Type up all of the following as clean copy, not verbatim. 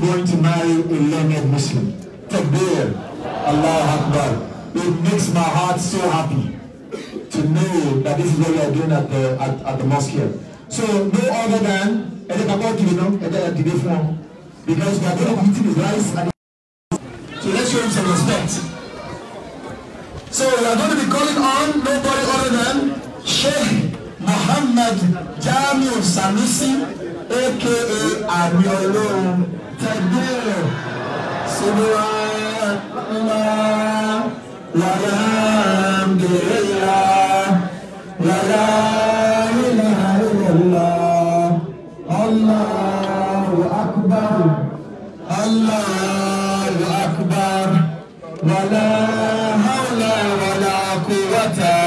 going to marry a learned Muslim. Takbir, Allah Akbar. It makes my heart so happy to know that this is what we are doing at the mosque here. So no other than because we are going to be eating his rice. So let's show him some respect. So we are going to be calling on nobody other than Sheikh Muhammad Jamil Sanusi, aka Amiolo. Takbir. Subhanallah. Walhamdulillah. Wala ilaha illallah. Allahu Akbar. Allahu Akbar. Wala hawla wala quwwata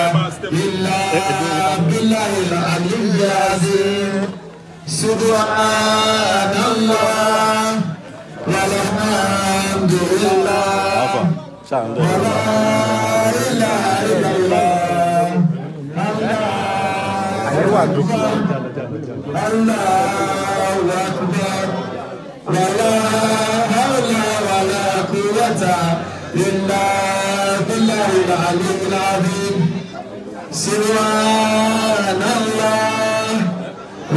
illa billahil aliyyil azim. Subhanallah. Walhamdulillah. Wala ilaha illallah. Allahu Akbar. Wala hawla wala quwwata illa billahil aliyyil azim. Subhanallah.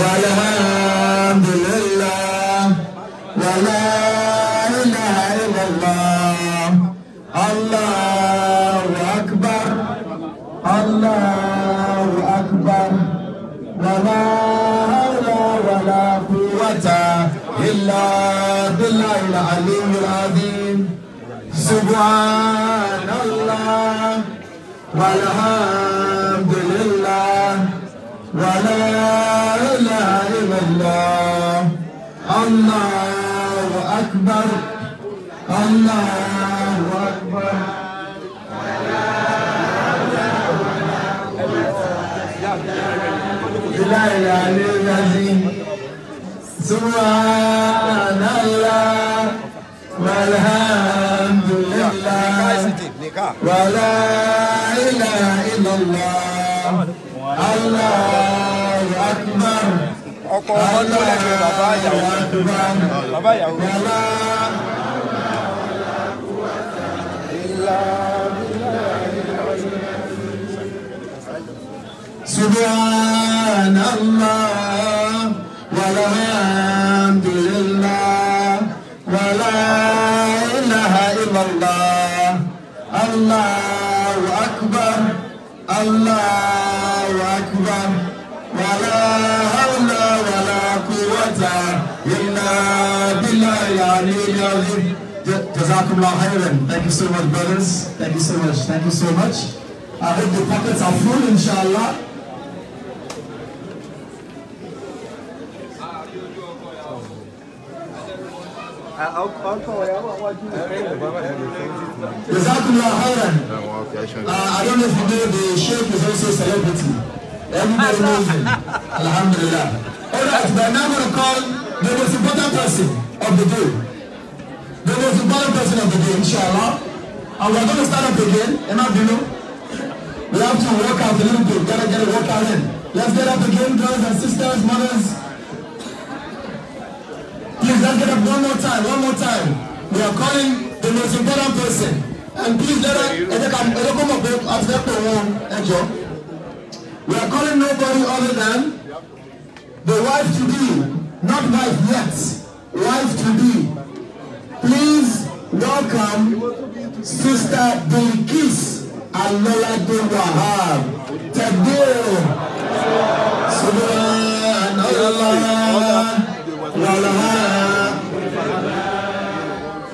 Walhamdulillah. Wala ilaha illallah. Allahu Akbar. Allahu Akbar. Wala hawla wala quwwata illa billahil aliyyil azim. Subhanallah. Walhamdulillah. Wala ilaha illallah. Allahu Akbar. Allahu Akbar. Billahil aliyyil azim. Subhanallah. Walhamdulillah. Wala ilaha illallah. Allahu Akbar. Ọkọ ọmọ ní ọlẹ́gbẹ̀ẹ́ bàbá ìyàwó. Bàbá ìyàwó. Subhanallah. Walhamdulillah. Wala ilaha illallah. Allahu Akbar. Allahu Akbar. Wala hawla wala quwwata illa billahil aliyyil azim. Jazakumullah khairan. Thank you so much, brothers. Thank you so much. Thank you so much. I hope the pockets are full, inshallah. Jazakumullah khairan. I don't know if you know the Sheikh is also a celebrity. Everybody knows him. Alhamdulillah. Alright, we are now going to call the most important person of the day. The most important person of the day, inshallah. And we are going to start up again. We have to work out a little bit. Gotta get a workout in. Let's get up again, brothers and sisters, mothers. Please, let's get up one more time. We are calling the most important person. And please let us come up after one. We are calling nobody other than the wife-to-be, not wife yet, wife-to-be. Please welcome Sister Bilkis Alolade Wahab. Takbir. Subhanallah.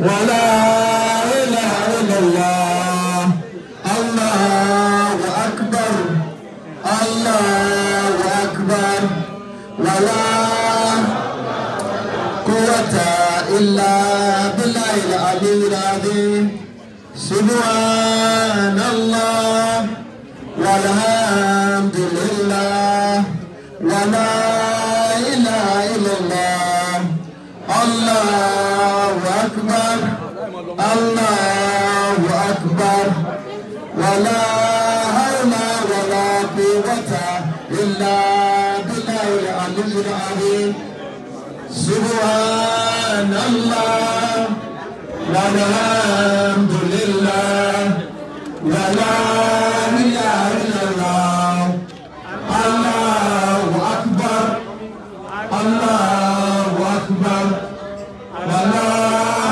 Wala ilaha illallah. Allahu Akbar. Allahu Akbar. Wala quwwata illa billahil aliyyil azim. Subhanallah. Walhamdulillah. Wala ilaha illallah. Allahu Akbar. Allahu Akbar. Wala hawla wala quwwata illa billahil aliyyil azim. Subhan Subhanallah, walhamdulillah, wa la ilaha illallah, Allahu akbar, Allahu akbar, wa la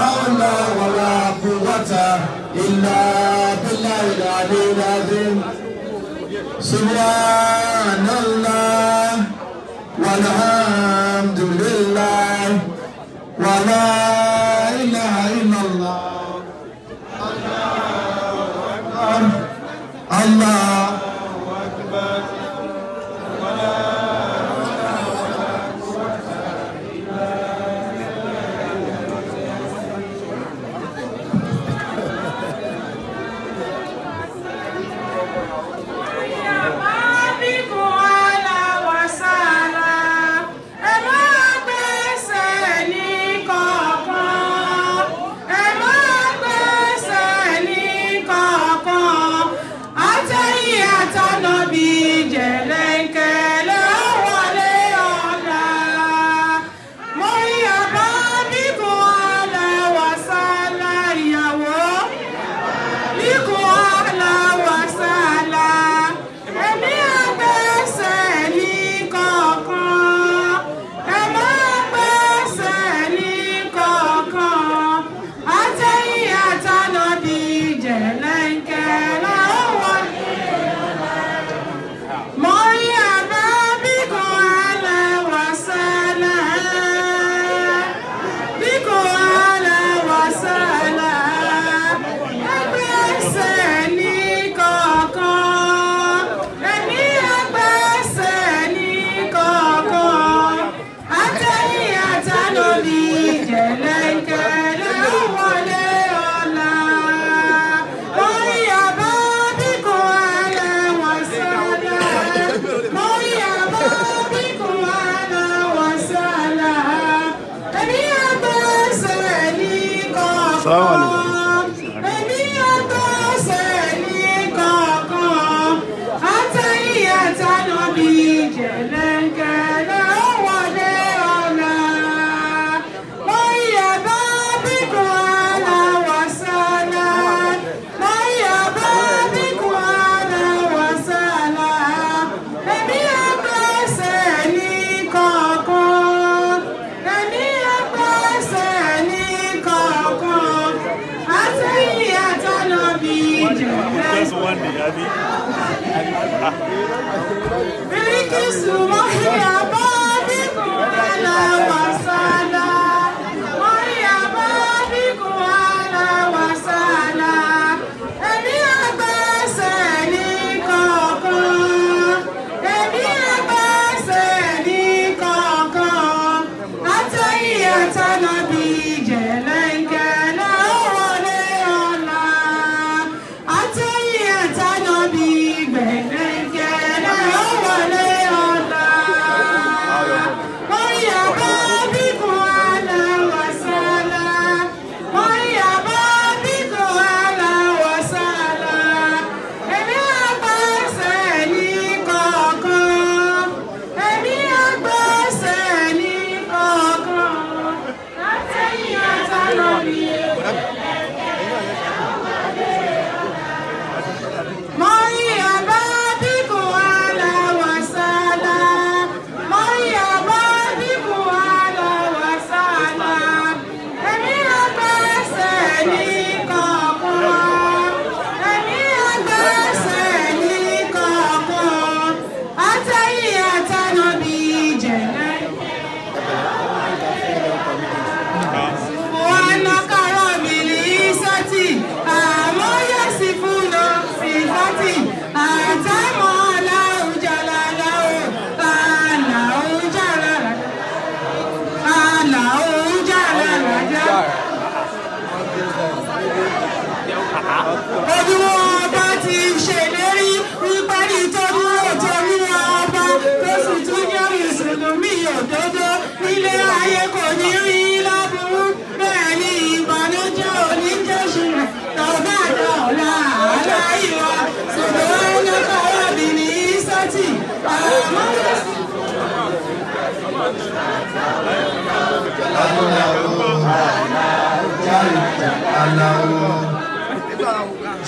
hawla wa la quwwata illa billahil aliyyil azim. Subhanallah, walhamdulillah, wa la ilaha illallah, Allahu akbar, wa la Bye.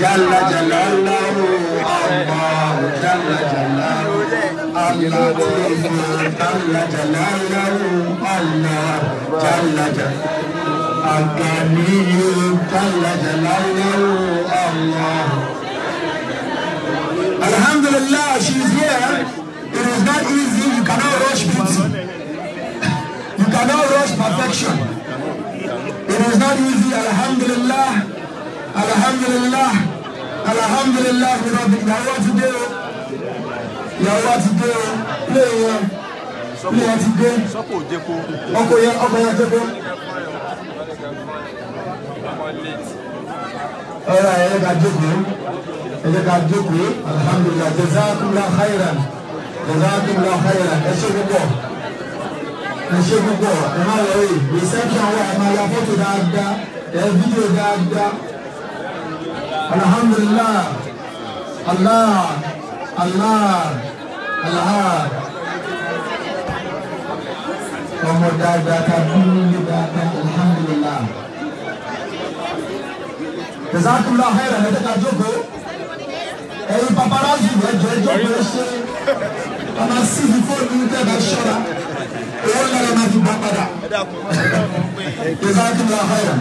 Jalla Jalaluhu, Allah, Jalla Jalaluhu, Allah, Jalla Jalaluhu, Allah, Jalla Jalaluhu, Al-Ghaniyu, Jalla Jalaluhu, Allah. Alhamdulillah, she is here. It is not easy. You cannot rush beauty. You cannot rush perfection. It is not easy. Alhamdulillah. Alhamdulillah. Alhamdulillah. You know what to do. You know what to do. Play here. Play here today. Okay, Jeko. Alright, I got Jeko. Alhamdulillah. Jazakumullah khairan. Jazakumullah khairan. Reception wa ma photo dáadáa, video dáadáa. Alhamdulillah. Allah. Ọmọ dáadáa ká dúró dáadáa. Alhamdulillah. Jazakumullah khairan. Ká jókòó. Ẹ̀yin paparazzi ẹjọ́ ṣe ọmọ sí before you tell that shora. Jazakumullah khairan.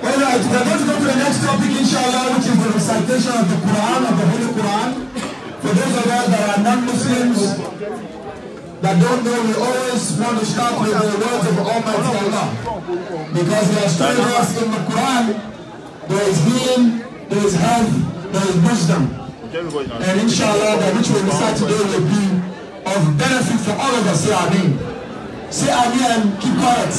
All right, we are going to go to the next topic, inshallah, which is the recitation of the Quran, of the Holy Quran. For those of us that are non-Muslims, that don't know, we always want to start with the words of Almighty Allah. Because He has told us in the Quran, there is healing, there is health, there is wisdom. And inshallah, that which we recite today will be of benefit for all of us. Say Ameen. Say Ameen and keep quiet.